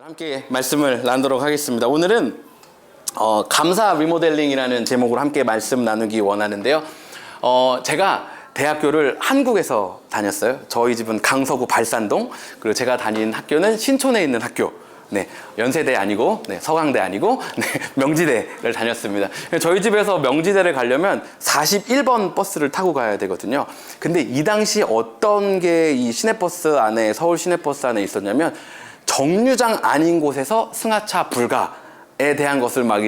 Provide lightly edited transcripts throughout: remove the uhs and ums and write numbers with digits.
함께 말씀을 나누도록 하겠습니다. 오늘은 감사 리모델링이라는 제목으로 함께 말씀 나누기 원하는데요. 제가 대학교를 한국에서 다녔어요. 저희 집은 강서구 발산동, 그리고 제가 다닌 학교는 신촌에 있는 학교. 네, 연세대 아니고, 네, 서강대 아니고, 네, 명지대를 다녔습니다. 저희 집에서 명지대를 가려면 41번 버스를 타고 가야 되거든요. 근데 이 당시 어떤 게 이 시내버스 안에, 서울 시내버스 안에 있었냐면, 정류장 아닌 곳에서 승하차 불가에 대한 것을 막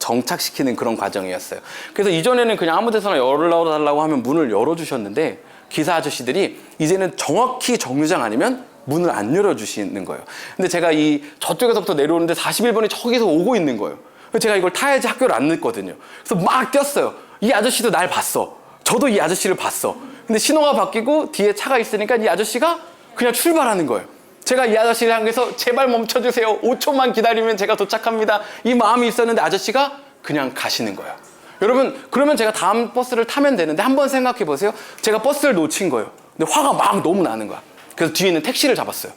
정착시키는 그런 과정이었어요. 그래서 이전에는 그냥 아무 데서나 열어달라고 하면 문을 열어주셨는데, 기사 아저씨들이 이제는 정확히 정류장 아니면 문을 안 열어주시는 거예요. 근데 제가 저쪽에서부터 내려오는데 41번이 저기서 오고 있는 거예요. 그래서 제가 이걸 타야지 학교를 안 늦거든요. 그래서 막 뛰었어요. 이 아저씨도 날 봤어. 저도 이 아저씨를 봤어. 근데 신호가 바뀌고 뒤에 차가 있으니까 이 아저씨가 그냥 출발하는 거예요. 제가 이 아저씨를 향해서 제발 멈춰주세요. 5초만 기다리면 제가 도착합니다. 이 마음이 있었는데 아저씨가 그냥 가시는 거예요. 여러분, 그러면 제가 다음 버스를 타면 되는데 한번 생각해 보세요. 제가 버스를 놓친 거예요. 근데 화가 막 너무 나는 거야. 그래서 뒤에 있는 택시를 잡았어요.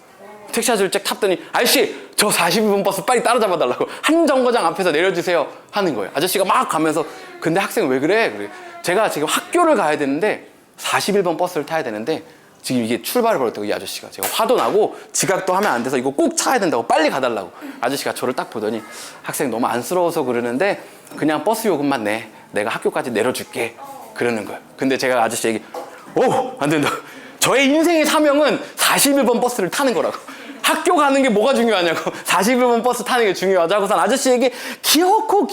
택시 아저씨를 쫙 탔더니 아저씨 저 42번 버스 빨리 따라잡아 달라고, 한 정거장 앞에서 내려주세요 하는 거예요. 아저씨가 막 가면서 근데 학생 왜 그래? 그래. 제가 지금 학교를 가야 되는데 41번 버스를 타야 되는데 지금 이게 출발을 벌였다고. 이 아저씨가, 제가 화도 나고 지각도 하면 안 돼서 이거 꼭 차야 된다고 빨리 가달라고. 아저씨가 저를 딱 보더니 학생 너무 안쓰러워서 그러는데 그냥 버스 요금만 내, 내가 학교까지 내려줄게 그러는 거예요. 근데 제가 아저씨에게 안 된다. 저의 인생의 사명은 41번 버스를 타는 거라고. 학교 가는 게 뭐가 중요하냐고. 41번 버스 타는 게 중요하죠. 하고선 아저씨에게 기어코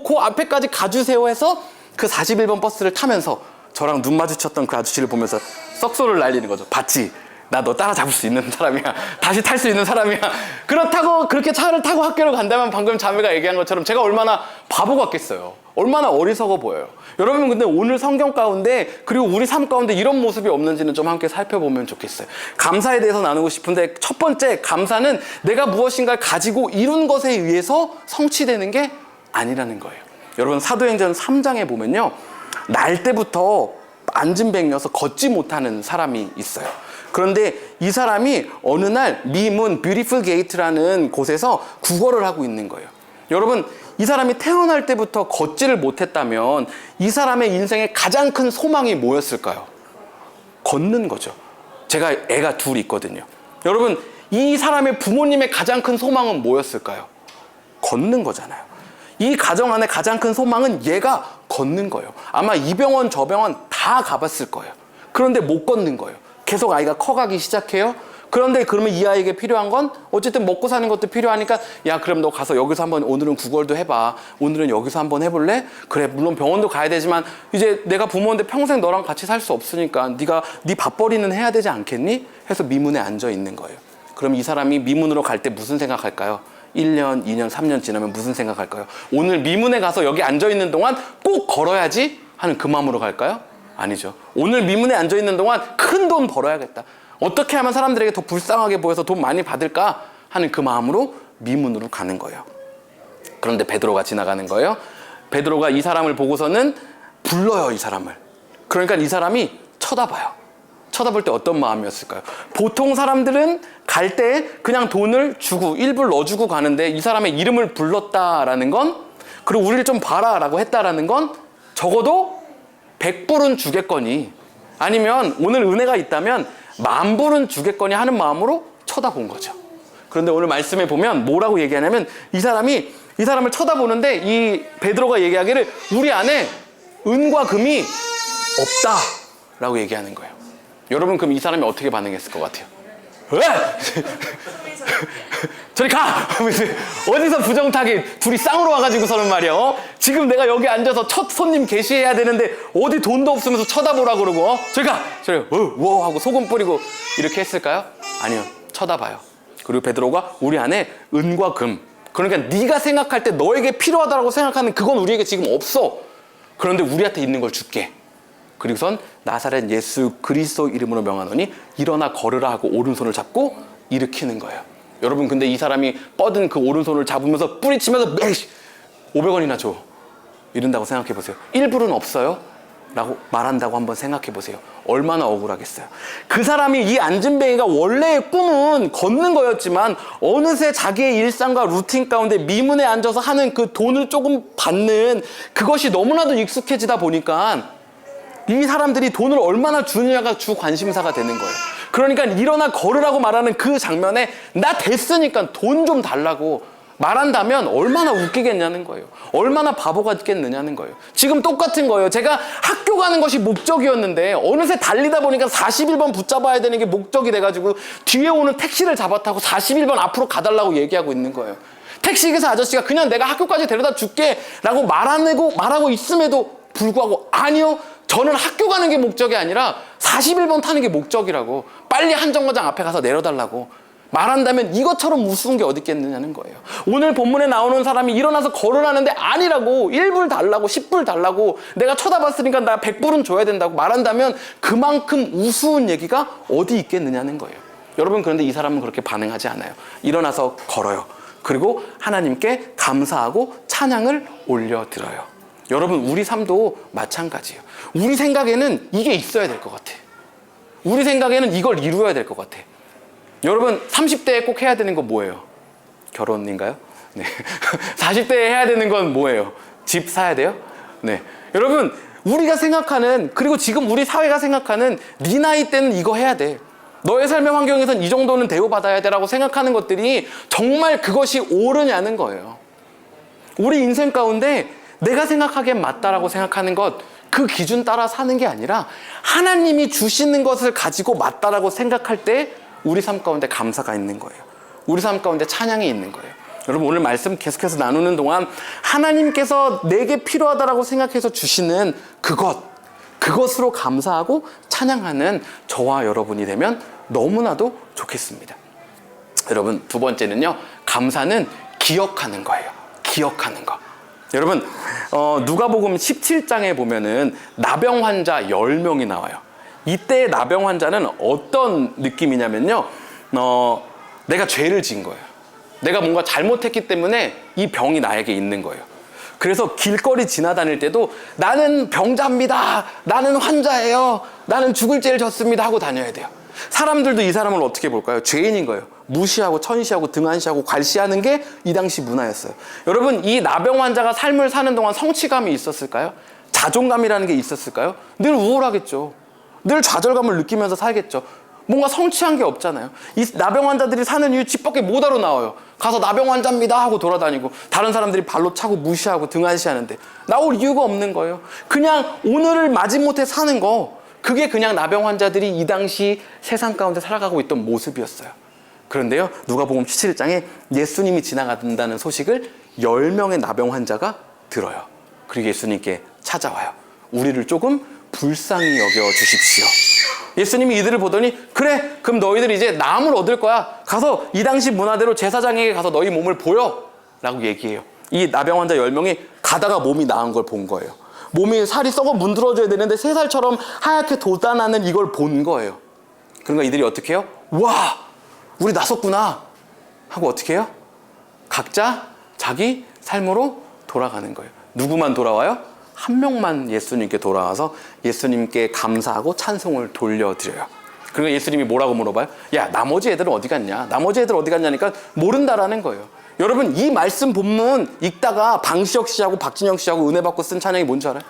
그 앞에까지 가주세요 해서 그 41번 버스를 타면서 저랑 눈 마주쳤던 그 아저씨를 보면서 썩소를 날리는 거죠. 봤지? 나 너 따라잡을 수 있는 사람이야. 다시 탈 수 있는 사람이야. 그렇다고 그렇게 차를 타고 학교를 간다면 방금 자매가 얘기한 것처럼 제가 얼마나 바보 같겠어요. 얼마나 어리석어 보여요. 여러분, 근데 오늘 성경 가운데 그리고 우리 삶 가운데 이런 모습이 없는지는 좀 함께 살펴보면 좋겠어요. 감사에 대해서 나누고 싶은데 첫 번째, 감사는 내가 무엇인가를 가지고 이룬 것에 의해서 성취되는 게 아니라는 거예요. 여러분, 사도행전 3장에 보면요, 날 때부터 안진뱅이여서 걷지 못하는 사람이 있어요. 그런데 이 사람이 어느 날 미문 뷰티풀 게이트라는 곳에서 구걸을 하고 있는 거예요. 여러분, 이 사람이 태어날 때부터 걷지를 못했다면 이 사람의 인생의 가장 큰 소망이 뭐였을까요? 걷는 거죠. 제가 애가 둘 있거든요. 여러분, 이 사람의 부모님의 가장 큰 소망은 뭐였을까요? 걷는 거잖아요. 이 가정 안에 가장 큰 소망은 얘가 걷는 거예요. 아마 이 병원 저 병원 다 가봤을 거예요. 그런데 못 걷는 거예요. 계속 아이가 커가기 시작해요. 그런데 그러면 이 아이에게 필요한 건 어쨌든 먹고 사는 것도 필요하니까, 야 그럼 너 가서 여기서 한번 오늘은 구걸도 해봐. 오늘은 여기서 한번 해볼래? 그래, 물론 병원도 가야 되지만 이제 내가 부모인데 평생 너랑 같이 살 수 없으니까 네가 네 밥벌이는 해야 되지 않겠니? 해서 미문에 앉아 있는 거예요. 그럼 이 사람이 미문으로 갈 때 무슨 생각할까요? 1년, 2년, 3년 지나면 무슨 생각할까요? 오늘 미문에 가서 여기 앉아 있는 동안 꼭 걸어야지 하는 그 마음으로 갈까요? 아니죠. 오늘 미문에 앉아 있는 동안 큰 돈 벌어야겠다. 어떻게 하면 사람들에게 더 불쌍하게 보여서 돈 많이 받을까 하는 그 마음으로 미문으로 가는 거예요. 그런데 베드로가 지나가는 거예요. 베드로가 이 사람을 보고서는 불러요, 이 사람을. 그러니까 이 사람이 쳐다봐요. 쳐다볼 때 어떤 마음이었을까요? 보통 사람들은 갈 때 그냥 돈을 주고 일부를 넣어주고 가는데 이 사람의 이름을 불렀다라는 건, 그리고 우리를 좀 봐라라고 했다라는 건 적어도 100불은 주겠거니, 아니면 오늘 은혜가 있다면 10,000불은 주겠거니 하는 마음으로 쳐다본 거죠. 그런데 오늘 말씀에 보면 뭐라고 얘기하냐면 이 사람을 쳐다보는데 이 베드로가 얘기하기를 우리 안에 은과 금이 없다라고 얘기하는 거예요. 여러분, 그럼 이 사람이 어떻게 반응했을 것 같아요? 왜? 저리 가! 어디서 부정타기 둘이 쌍으로 와가지고서는 말이야. 지금 내가 여기 앉아서 첫 손님 게시해야 되는데 어디 돈도 없으면서 쳐다보라 그러고 저리 가! 저리 하고 소금 뿌리고 이렇게 했을까요? 아니요. 쳐다봐요. 그리고 베드로가 우리 안에 은과 금, 그러니까 네가 생각할 때 너에게 필요하다고 생각하는 그건 우리에게 지금 없어. 그런데 우리한테 있는 걸 줄게. 그리고선 나사렛 예수 그리스도 이름으로 명하노니 일어나 걸으라 하고 오른손을 잡고 일으키는 거예요. 여러분, 근데 이 사람이 뻗은 그 오른손을 잡으면서 뿌리치면서 500원이나 줘 이런다고 생각해 보세요. 1불은 없어요? 라고 말한다고 한번 생각해 보세요. 얼마나 억울하겠어요. 그 사람이, 이 안진뱅이가 원래의 꿈은 걷는 거였지만 어느새 자기의 일상과 루틴 가운데 미문에 앉아서 하는 그 돈을 조금 받는 그것이 너무나도 익숙해지다 보니까 이 사람들이 돈을 얼마나 주느냐가 주 관심사가 되는 거예요. 그러니까 일어나 걸으라고 말하는 그 장면에 나 됐으니까 돈 좀 달라고 말한다면 얼마나 웃기겠냐는 거예요. 얼마나 바보 같겠느냐는 거예요. 지금 똑같은 거예요. 제가 학교 가는 것이 목적이었는데 어느새 달리다 보니까 41번 붙잡아야 되는 게 목적이 돼가지고 뒤에 오는 택시를 잡아 타고 41번 앞으로 가달라고 얘기하고 있는 거예요. 택시기사 아저씨가 그냥 내가 학교까지 데려다 줄게 라고 말하고 있음에도 불구하고 아니요, 저는 학교 가는 게 목적이 아니라 41번 타는 게 목적이라고, 빨리 한정거장 앞에 가서 내려달라고 말한다면 이것처럼 우스운 게 어디 있겠느냐는 거예요. 오늘 본문에 나오는 사람이 일어나서 걸으라는데 아니라고, 1불 달라고 10불 달라고, 내가 쳐다봤으니까 나 100불은 줘야 된다고 말한다면 그만큼 우스운 얘기가 어디 있겠느냐는 거예요. 여러분, 그런데 이 사람은 그렇게 반응하지 않아요. 일어나서 걸어요. 그리고 하나님께 감사하고 찬양을 올려드려요. 여러분, 우리 삶도 마찬가지예요. 우리 생각에는 이게 있어야 될 것 같아. 우리 생각에는 이걸 이루어야 될 것 같아. 여러분, 30대에 꼭 해야 되는 건 뭐예요? 결혼인가요? 네. 40대에 해야 되는 건 뭐예요? 집 사야 돼요? 네. 여러분, 우리가 생각하는, 그리고 지금 우리 사회가 생각하는 네 나이 때는 이거 해야 돼, 너의 삶의 환경에선 이 정도는 대우받아야 돼라고 생각하는 것들이 정말 그것이 옳으냐는 거예요. 우리 인생 가운데 내가 생각하기엔 맞다라고 생각하는 것, 그 기준 따라 사는 게 아니라 하나님이 주시는 것을 가지고 맞다라고 생각할 때 우리 삶 가운데 감사가 있는 거예요. 우리 삶 가운데 찬양이 있는 거예요. 여러분, 오늘 말씀 계속해서 나누는 동안 하나님께서 내게 필요하다라고 생각해서 주시는 그것으로 감사하고 찬양하는 저와 여러분이 되면 너무나도 좋겠습니다. 여러분, 두 번째는요, 감사는 기억하는 거예요. 기억하는 거. 여러분, 누가복음 17장에 보면은 나병 환자 10명이 나와요. 이때 나병 환자는 어떤 느낌이냐면요, 내가 죄를 지은 거예요. 내가 뭔가 잘못했기 때문에 이 병이 나에게 있는 거예요. 그래서 길거리 지나다닐 때도 나는 병자입니다, 나는 환자예요, 나는 죽을 죄를 졌습니다 하고 다녀야 돼요. 사람들도 이 사람을 어떻게 볼까요? 죄인인 거예요. 무시하고 천시하고 등한시하고 괄시하는 게 이 당시 문화였어요. 여러분, 이 나병 환자가 삶을 사는 동안 성취감이 있었을까요? 자존감이라는 게 있었을까요? 늘 우울하겠죠. 늘 좌절감을 느끼면서 살겠죠. 뭔가 성취한 게 없잖아요. 이 나병 환자들이 사는 이유 집 밖에 못 하러 나와요. 가서 나병 환자입니다 하고 돌아다니고 다른 사람들이 발로 차고 무시하고 등한시하는데 나올 이유가 없는 거예요. 그냥 오늘을 마지못해 사는 거, 그게 그냥 나병 환자들이 이 당시 세상 가운데 살아가고 있던 모습이었어요. 그런데요, 누가복음 17장에 예수님이 지나간다는 소식을 10명의 나병 환자가 들어요. 그리고 예수님께 찾아와요. 우리를 조금 불쌍히 여겨주십시오. 예수님이 이들을 보더니, 그래, 그럼 너희들 이제 나음을 얻을 거야. 가서 이 당시 문화대로 제사장에게 가서 너희 몸을 보여 라고 얘기해요. 이 나병 환자 10명이 가다가 몸이 나은 걸 본 거예요. 몸이 살이 썩어 문드러져야 되는데 3살처럼 하얗게 돋아나는 이걸 본 거예요. 그러니까 이들이 어떻게 해요? 와, 우리 나섰구나 하고 어떻게 해요? 각자 자기 삶으로 돌아가는 거예요. 누구만 돌아와요? 한 명만 예수님께 돌아와서 예수님께 감사하고 찬송을 돌려드려요. 그러니까 예수님이 뭐라고 물어봐요? 야, 나머지 애들은 어디 갔냐? 나머지 애들 어디 갔냐니까 모른다라는 거예요. 여러분, 이 말씀 본문 읽다가 방시혁 씨하고 박진영 씨하고 은혜 받고 쓴 찬양이 뭔지 알아요?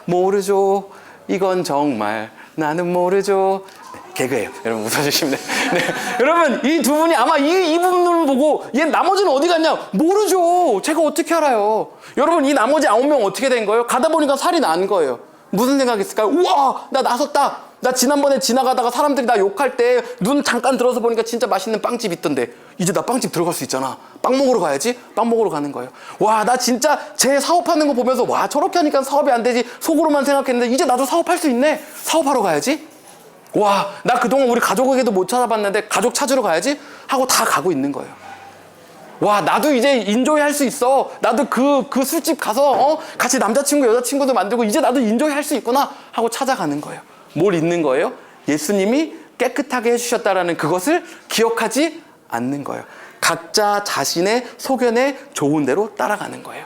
모르죠. 이건 정말 나는 모르죠. 네, 개그예요. 여러분 웃어주시면 돼요. 네. 여러분, 이 두 분이 아마 이 부분을 보고 얘 나머지는 어디 갔냐? 모르죠. 제가 어떻게 알아요? 여러분, 이 나머지 9명 어떻게 된 거예요? 가다 보니까 살이 난 거예요. 무슨 생각이 있을까요? 우와, 나 나섰다. 나 지난번에 지나가다가 사람들이 나 욕할 때 눈 잠깐 들어서 보니까 진짜 맛있는 빵집 있던데 이제 나 빵집 들어갈 수 있잖아. 빵 먹으러 가야지. 빵 먹으러 가는 거예요. 와, 나 진짜 제 사업하는 거 보면서 와, 저렇게 하니까 사업이 안 되지 속으로만 생각했는데 이제 나도 사업할 수 있네. 사업하러 가야지. 와, 나 그동안 우리 가족에게도 못 찾아봤는데 가족 찾으러 가야지 하고 다 가고 있는 거예요. 와, 나도 이제 인조이 할 수 있어. 나도 그 술집 가서 같이 남자친구 여자친구도 만들고 이제 나도 인조이 할 수 있구나 하고 찾아가는 거예요. 뭘 잊는 거예요? 예수님이 깨끗하게 해주셨다라는 그것을 기억하지 않는 거예요. 각자 자신의 소견에 좋은 대로 따라가는 거예요.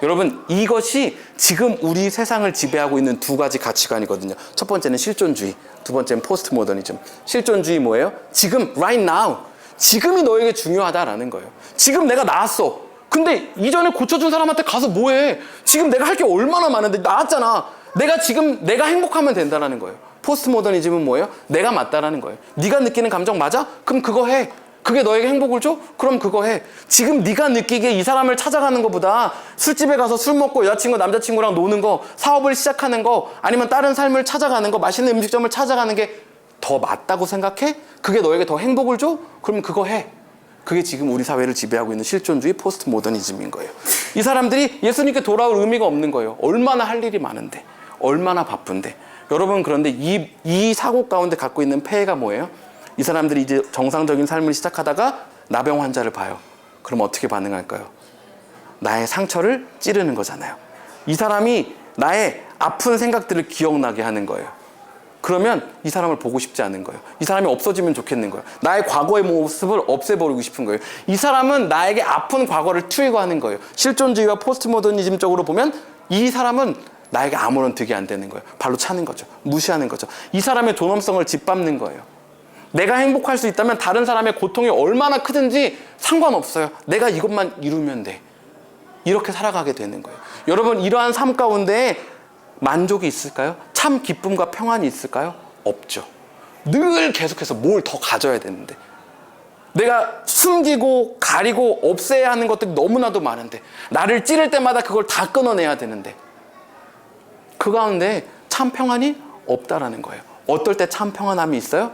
여러분, 이것이 지금 우리 세상을 지배하고 있는 두 가지 가치관이거든요. 첫 번째는 실존주의, 두 번째는 포스트 모더니즘. 실존주의 뭐예요? 지금, right now. 지금이 너에게 중요하다라는 거예요. 지금 내가 나았어. 근데 이전에 고쳐준 사람한테 가서 뭐해? 지금 내가 할 게 얼마나 많은데 나았잖아. 내가 행복하면 된다라는 거예요. 포스트 모더니즘은 뭐예요? 내가 맞다라는 거예요. 네가 느끼는 감정 맞아? 그럼 그거 해. 그게 너에게 행복을 줘? 그럼 그거 해. 지금 네가 느끼기에 이 사람을 찾아가는 것보다 술집에 가서 술 먹고 여자친구, 남자친구랑 노는 거, 사업을 시작하는 거, 아니면 다른 삶을 찾아가는 거, 맛있는 음식점을 찾아가는 게 더 맞다고 생각해? 그게 너에게 더 행복을 줘? 그럼 그거 해. 그게 지금 우리 사회를 지배하고 있는 실존주의 포스트 모더니즘인 거예요. 이 사람들이 예수님께 돌아올 의미가 없는 거예요. 얼마나 할 일이 많은데, 얼마나 바쁜데. 여러분, 그런데 이 사고 가운데 갖고 있는 폐해가 뭐예요? 이 사람들이 이제 정상적인 삶을 시작하다가 나병 환자를 봐요. 그럼 어떻게 반응할까요? 나의 상처를 찌르는 거잖아요. 이 사람이 나의 아픈 생각들을 기억나게 하는 거예요. 그러면 이 사람을 보고 싶지 않은 거예요. 이 사람이 없어지면 좋겠는 거예요. 나의 과거의 모습을 없애버리고 싶은 거예요. 이 사람은 나에게 아픈 과거를 트리거하는 거예요. 실존주의와 포스트 모더니즘 쪽으로 보면 이 사람은 나에게 아무런 득이 안 되는 거예요. 발로 차는 거죠. 무시하는 거죠. 이 사람의 존엄성을 짓밟는 거예요. 내가 행복할 수 있다면 다른 사람의 고통이 얼마나 크든지 상관없어요. 내가 이것만 이루면 돼. 이렇게 살아가게 되는 거예요. 여러분, 이러한 삶 가운데 만족이 있을까요? 참 기쁨과 평안이 있을까요? 없죠. 늘 계속해서 뭘 더 가져야 되는데, 내가 숨기고 가리고 없애야 하는 것들이 너무나도 많은데, 나를 찌를 때마다 그걸 다 끊어내야 되는데, 그 가운데 참 평안이 없다라는 거예요. 어떨 때 참 평안함이 있어요?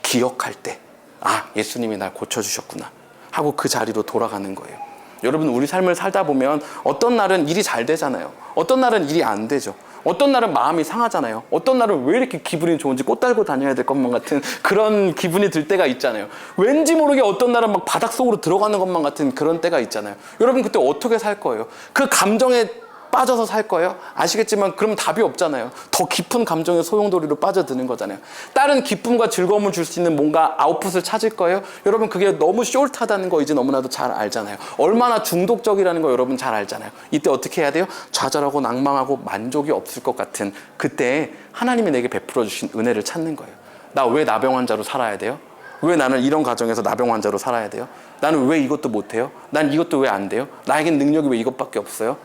기억할 때, 아, 예수님이 날 고쳐주셨구나 하고 그 자리로 돌아가는 거예요. 여러분, 우리 삶을 살다 보면 어떤 날은 일이 잘 되잖아요. 어떤 날은 일이 안 되죠. 어떤 날은 마음이 상하잖아요. 어떤 날은 왜 이렇게 기분이 좋은지 꽃 달고 다녀야 될 것만 같은 그런 기분이 들 때가 있잖아요. 왠지 모르게 어떤 날은 막 바닥 속으로 들어가는 것만 같은 그런 때가 있잖아요. 여러분, 그때 어떻게 살 거예요? 그 감정에 빠져서 살 거예요? 아시겠지만 그럼 답이 없잖아요. 더 깊은 감정의 소용돌이로 빠져드는 거잖아요. 다른 기쁨과 즐거움을 줄 수 있는 뭔가 아웃풋을 찾을 거예요? 여러분, 그게 너무 숄트하다는 거 이제 너무나도 잘 알잖아요. 얼마나 중독적이라는 거 여러분 잘 알잖아요. 이때 어떻게 해야 돼요? 좌절하고 낭망하고 만족이 없을 것 같은 그때 하나님이 내게 베풀어 주신 은혜를 찾는 거예요. 나 왜 나병 환자로 살아야 돼요? 왜 나는 이런 가정에서 나병 환자로 살아야 돼요? 나는 왜 이것도 못해요? 난 이것도 왜 안 돼요? 나에겐 능력이 왜 이것밖에 없어요?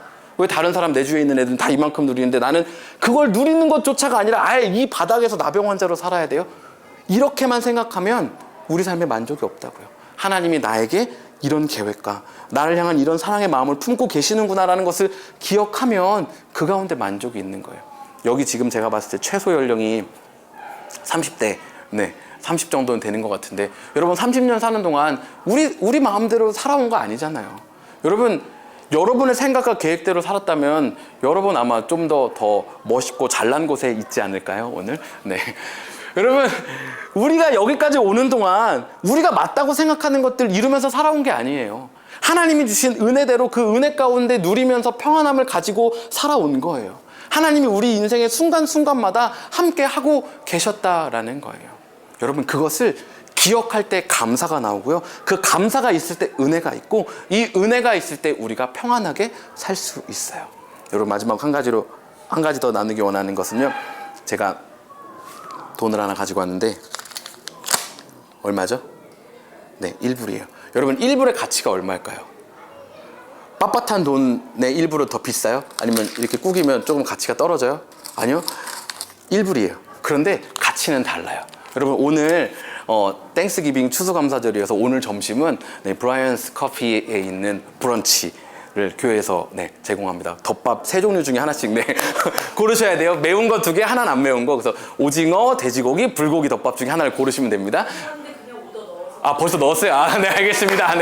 왜 다른 사람 내 주위에 있는 애들은 다 이만큼 누리는데 나는 그걸 누리는 것조차가 아니라 아예 이 바닥에서 나병 환자로 살아야 돼요? 이렇게만 생각하면 우리 삶에 만족이 없다고요. 하나님이 나에게 이런 계획과 나를 향한 이런 사랑의 마음을 품고 계시는구나라는 것을 기억하면 그 가운데 만족이 있는 거예요. 여기 지금 제가 봤을 때 최소 연령이 30대, 30 정도는 되는 것 같은데, 여러분 30년 사는 동안 우리 마음대로 살아온 거 아니잖아요. 여러분의 생각과 계획대로 살았다면 여러분 아마 좀 더 멋있고 잘난 곳에 있지 않을까요, 오늘? 네. 여러분, 우리가 여기까지 오는 동안 우리가 맞다고 생각하는 것들 이루면서 살아온 게 아니에요. 하나님이 주신 은혜대로 그 은혜 가운데 누리면서 평안함을 가지고 살아온 거예요. 하나님이 우리 인생의 순간순간마다 함께 하고 계셨다라는 거예요. 여러분, 그것을 기억할 때 감사가 나오고요. 그 감사가 있을 때 은혜가 있고, 이 은혜가 있을 때 우리가 평안하게 살 수 있어요. 여러분, 마지막 한 가지 더 나누기 원하는 것은요. 제가 돈을 하나 가지고 왔는데 얼마죠? 네, 1불이에요. 여러분, 1불의 가치가 얼마일까요? 빳빳한 돈의 1불은 더 비싸요? 아니면 이렇게 꾸기면 조금 가치가 떨어져요? 아니요. 1불이에요. 그런데 가치는 달라요. 여러분, 오늘 땡스기빙 추수감사절이어서 오늘 점심은 브라이언스 커피에 있는 브런치를 교회에서 제공합니다. 덮밥 3종류 중에 하나씩 고르셔야 돼요. 매운 거 2개, 하나는 안 매운 거. 그래서 오징어, 돼지고기, 불고기 덮밥 중에 하나를 고르시면 됩니다. 아, 벌써 넣었어요? 아, 네, 알겠습니다.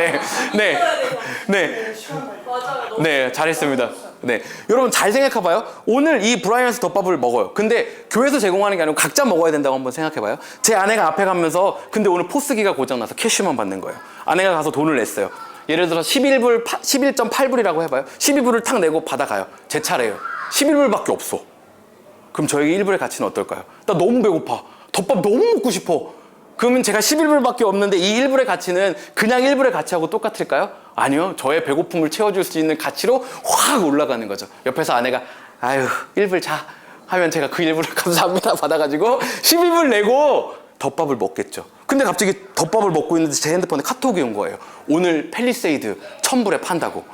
네, 잘했습니다. 네, 여러분 잘 생각해봐요. 오늘 이 브라이언스 덮밥을 먹어요. 근데 교회에서 제공하는 게 아니고 각자 먹어야 된다고 한번 생각해봐요. 제 아내가 앞에 가면서 근데 오늘 포스기가 고장나서 캐시만 받는 거예요. 아내가 가서 돈을 냈어요. 예를 들어 11.8불이라고 해봐요. 12불을 탁 내고 받아가요. 제 차례예요. 11불밖에 없어. 그럼 저에게 1불의 가치는 어떨까요? 나 너무 배고파. 덮밥 너무 먹고 싶어. 그러면 제가 11불밖에 없는데 이 1불의 가치는 그냥 1불의 가치하고 똑같을까요? 아니요. 저의 배고픔을 채워줄 수 있는 가치로 확 올라가는 거죠. 옆에서 아내가 아유 1불 자 하면 제가 그 1불을 감사합니다 받아가지고 12불 내고 덮밥을 먹겠죠. 근데 갑자기 덮밥을 먹고 있는데 제 핸드폰에 카톡이 온 거예요. 오늘 팰리세이드 1000불에 판다고.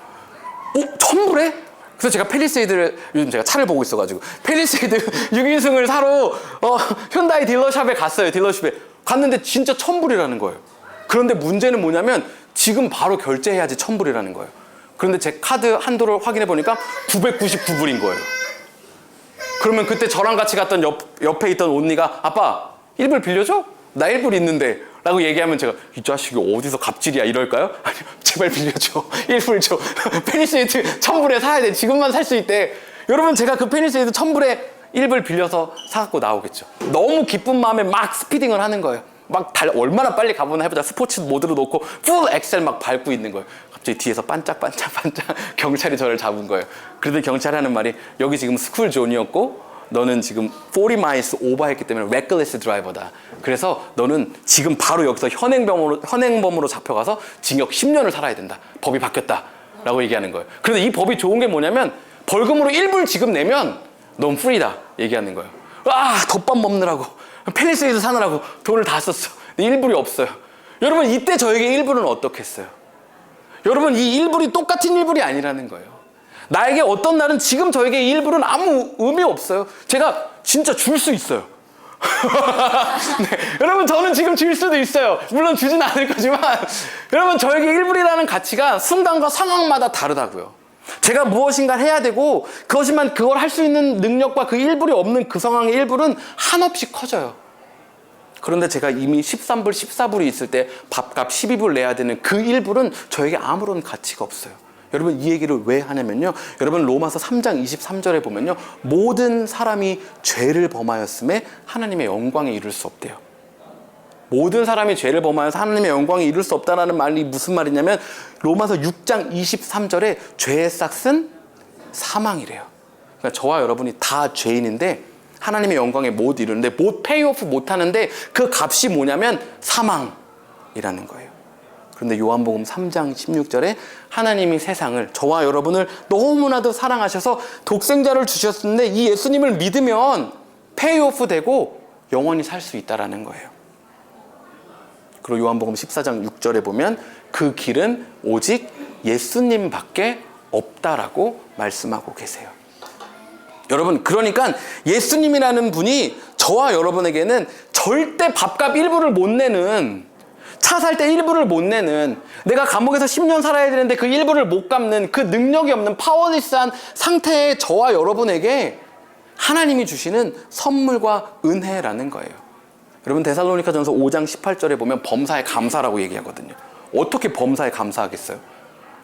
1000불에? 그래서 제가 팰리세이드를 요즘 제가 차를 보고 있어가지고 팰리세이드 6인승을 사러 현다이 딜러샵에 갔어요. 딜러샵에 갔는데 진짜 1000불이라는 거예요. 그런데 문제는 뭐냐면 지금 바로 결제해야지 1000불이라는 거예요. 그런데 제 카드 한도를 확인해 보니까 999불인 거예요. 그러면 그때 저랑 같이 갔던 옆에 있던 언니가 아빠 1불 빌려줘? 나 1불 있는데 라고 얘기하면 제가 이 자식이 어디서 갑질이야 이럴까요? 아니 제발 빌려줘 1불 줘 페니세이드 1000불에 사야 돼 지금만 살 수 있대. 여러분 제가 그 페니세이드 1000불에 1불 빌려서 사갖고 나오겠죠. 너무 기쁜 마음에 막 스피딩을 하는 거예요. 막 얼마나 빨리 가보나 해보자. 스포츠 모드로 놓고 풀 엑셀 막 밟고 있는 거예요. 갑자기 뒤에서 반짝반짝 경찰이 저를 잡은 거예요. 그런데 경찰이 하는 말이 여기 지금 스쿨 존이었고 너는 지금 40 마일스 오버했기 때문에 reckless 드라이버다. 그래서 너는 지금 바로 여기서 현행범으로 잡혀가서 징역 10년을 살아야 된다. 법이 바뀌었다. 라고 얘기하는 거예요. 그런데 이 법이 좋은 게 뭐냐면 벌금으로 1불 지금 내면 넌 프리다. 얘기하는 거예요. 덮밥 먹느라고 팰리세이드 사느라고 돈을 다 썼어. 1불이 없어요. 여러분 이때 저에게 1불은 어떻겠어요? 여러분 이 1불이 똑같은 1불이 아니라는 거예요. 나에게 어떤 날은 지금 저에게 1불은 아무 의미 없어요. 제가 진짜 줄 수 있어요. 네, 여러분 저는 지금 줄 수도 있어요. 물론 주진 않을 거지만 여러분 저에게 1불이라는 가치가 순간과 상황마다 다르다고요. 제가 무엇인가 해야 되고 그걸 할 수 있는 능력과 그 1불이 없는 그 상황의 1불은 한없이 커져요. 그런데 제가 이미 13불, 14불이 있을 때 밥값 12불 내야 되는 그 1불은 저에게 아무런 가치가 없어요. 여러분 이 얘기를 왜 하냐면요. 여러분 로마서 3장 23절에 보면요. 모든 사람이 죄를 범하였음에 하나님의 영광에 이를 수 없대요. 모든 사람이 죄를 범하여서 하나님의 영광에 이를 수 없다는 말이 무슨 말이냐면 로마서 6장 23절에 죄의 싹은 사망이래요. 그러니까 저와 여러분이 다 죄인인데 하나님의 영광에 못 이루는데 못 페이오프 못 하는데 그 값이 뭐냐면 사망이라는 거예요. 그런데 요한복음 3장 16절에 하나님이 세상을 저와 여러분을 너무나도 사랑하셔서 독생자를 주셨는데 이 예수님을 믿으면 페이오프 되고 영원히 살 수 있다라는 거예요. 그리고 요한복음 14장 6절에 보면 그 길은 오직 예수님밖에 없다라고 말씀하고 계세요. 여러분 그러니까 예수님이라는 분이 저와 여러분에게는 절대 밥값 1불을 못 내는 차 살 때 1불을 못 내는 내가 감옥에서 10년 살아야 되는데 그 1불을 못 갚는 그 능력이 없는 파워리스한 상태의 저와 여러분에게 하나님이 주시는 선물과 은혜라는 거예요. 여러분 데살로니가전서 5장 18절에 보면 범사에 감사라고 얘기하거든요. 어떻게 범사에 감사하겠어요?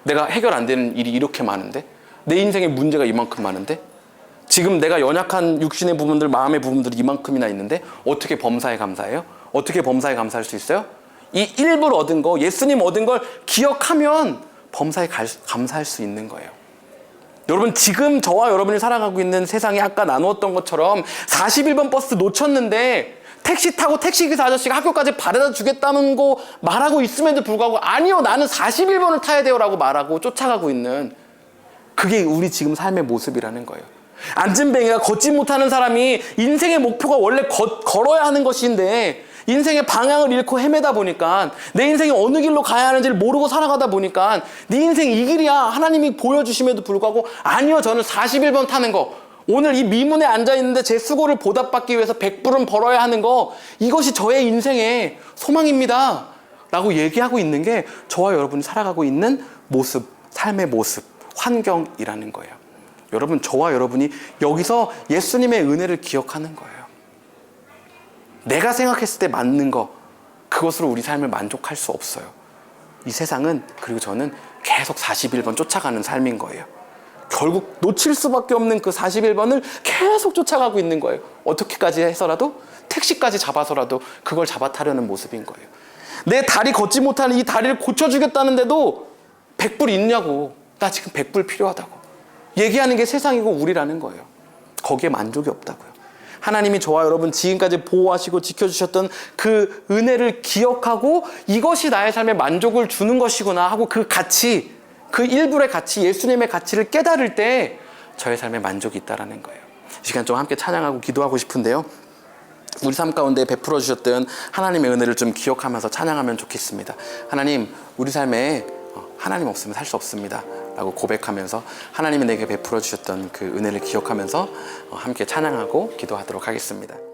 내가 해결 안 되는 일이 이렇게 많은데 내 인생에 문제가 이만큼 많은데 지금 내가 연약한 육신의 부분들 마음의 부분들이 이만큼이나 있는데 어떻게 범사에 감사해요? 어떻게 범사에 감사할 수 있어요? 이 1불 얻은 거 예수님 얻은 걸 기억하면 범사에 감사할 수 있는 거예요. 여러분 지금 저와 여러분이 살아가고 있는 세상이 아까 나누었던 것처럼 41번 버스 놓쳤는데 택시 타고 택시기사 아저씨가 학교까지 바래다 주겠다는 거 말하고 있음에도 불구하고 아니요 나는 41번을 타야 돼요 라고 말하고 쫓아가고 있는 그게 우리 지금 삶의 모습이라는 거예요. 안진뱅이가 걷지 못하는 사람이 인생의 목표가 원래 걸어야 하는 것인데 인생의 방향을 잃고 헤매다 보니까 내 인생이 어느 길로 가야 하는지를 모르고 살아가다 보니까 네 인생 이 길이야 하나님이 보여주심에도 불구하고 아니요 저는 41번 타는 거 오늘 이 미문에 앉아있는데 제 수고를 보답받기 위해서 100불은 벌어야 하는 거 이것이 저의 인생의 소망입니다 라고 얘기하고 있는 게 저와 여러분이 살아가고 있는 모습, 삶의 모습, 환경이라는 거예요. 여러분 저와 여러분이 여기서 예수님의 은혜를 기억하는 거예요. 내가 생각했을 때 맞는 거 그것으로 우리 삶을 만족할 수 없어요. 이 세상은 그리고 저는 계속 41번 쫓아가는 삶인 거예요. 결국 놓칠 수밖에 없는 그 41번을 계속 쫓아가고 있는 거예요. 어떻게까지 해서라도 택시까지 잡아서라도 그걸 잡아 타려는 모습인 거예요. 내 다리 걷지 못하는 이 다리를 고쳐주겠다는데도 100불 있냐고 나 지금 100불 필요하다고 얘기하는 게 세상이고 우리라는 거예요. 거기에 만족이 없다고요. 하나님이 저와 여러분 지금까지 보호하시고 지켜주셨던 그 은혜를 기억하고 이것이 나의 삶에 만족을 주는 것이구나 하고 그 가치, 그 일불의 가치, 예수님의 가치를 깨달을 때 저의 삶에 만족이 있다라는 거예요. 이 시간 좀 함께 찬양하고 기도하고 싶은데요. 우리 삶 가운데 베풀어 주셨던 하나님의 은혜를 좀 기억하면서 찬양하면 좋겠습니다. 하나님, 우리 삶에 하나님 없으면 살 수 없습니다 라고 고백하면서 하나님이 내게 베풀어 주셨던 그 은혜를 기억하면서 함께 찬양하고 기도하도록 하겠습니다.